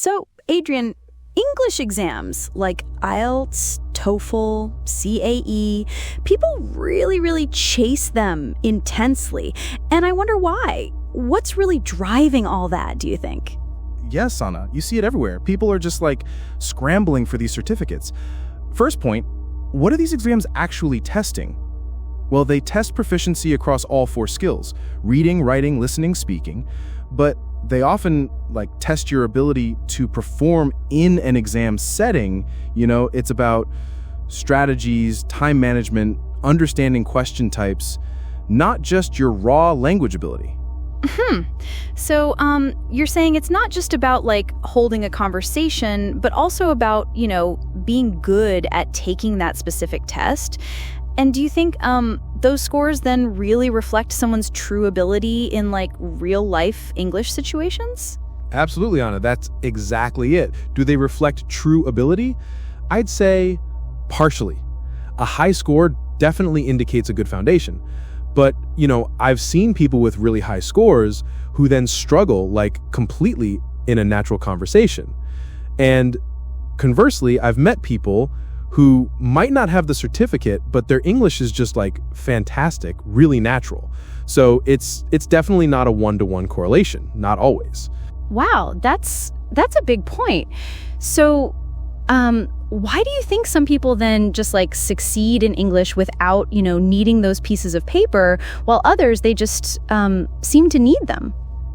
So, Adrian, English exams like IELTS, TOEFL, CAE, people really chase them intensely. And I wonder why. What's really driving all that, do you think? Yes, Anna, you see it everywhere. People are just like scrambling for these certificates. First point, what are these exams actually testing? Well, they test proficiency across all 4 skills: reading, writing, listening, speaking. But they often test your ability to perform in an exam setting. It's about strategies, time management, understanding question types, not just your raw language ability. So, you're saying it's not just about holding a conversation, but also about, being good at taking that specific test. And do you think those scores then really reflect someone's true ability in real life English situations? Absolutely, Anna. That's exactly it. Do they reflect true ability? I'd say partially. A high score definitely indicates a good foundation. But, I've seen people with really high scores who then struggle completely in a natural conversation. And conversely, I've met people who might not have the certificate, but their English is just fantastic, really natural. So it's definitely not a one-to-one correlation, not always. Wow, that's a big point. So, why do you think some people then just succeed in English without, needing those pieces of paper, while others, they just seem to need them?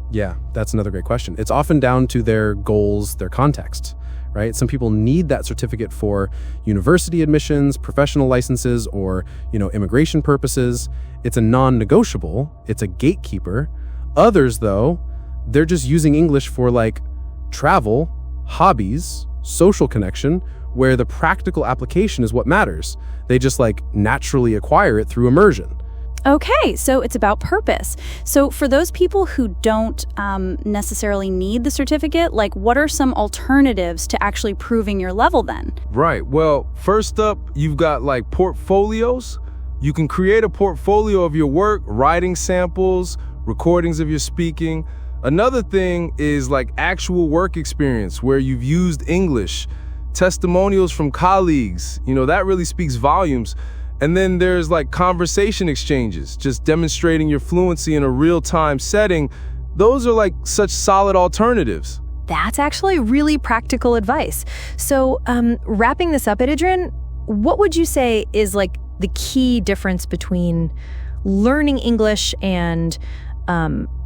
Yeah, that's another great question. It's often down to their goals, their context, right? Some people need that certificate for university admissions, professional licenses, or, immigration purposes. It's a non-negotiable. It's a gatekeeper. Others, though, they're just using English for travel, hobbies, social connection, where the practical application is what matters. They just naturally acquire it through immersion. Okay, so it's about purpose. So for those people who don't necessarily need the certificate, what are some alternatives to actually proving your level then? Right. Well, first up, you've got portfolios. You can create a portfolio of your work, writing samples, recordings of your speaking. Another thing is actual work experience where you've used English, testimonials from colleagues. That really speaks volumes. And then there's conversation exchanges, just demonstrating your fluency in a real-time setting. Those are such solid alternatives. That's actually really practical advice. So wrapping this up, Adrian, what would you say is the key difference between learning English and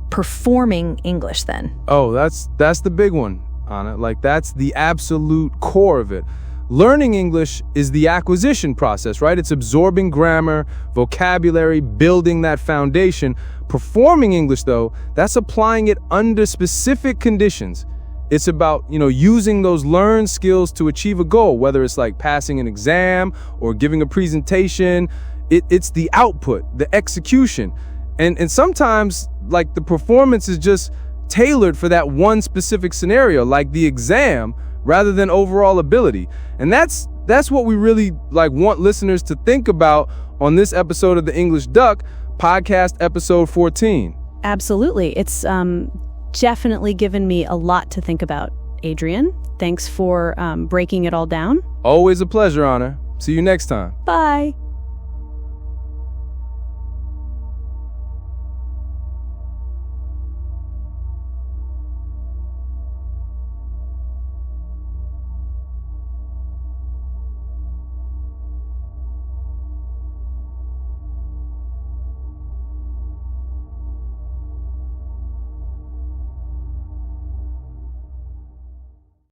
performing English then? Oh, that's the big one, Anna. That's the absolute core of it. Learning English is the acquisition process, right? It's absorbing grammar, vocabulary, building that foundation. Performing English, though, that's applying it under specific conditions. It's about, using those learned skills to achieve a goal, whether it's passing an exam or giving a presentation. It's the output, the execution. And sometimes, the performance is just tailored for that one specific scenario, like the exam, rather than overall ability. And that's what we really want listeners to think about on this episode of The English Duck, podcast episode 14. Absolutely. It's definitely given me a lot to think about, Adrian. Thanks for breaking it all down. Always a pleasure, Anna. See you next time. Bye.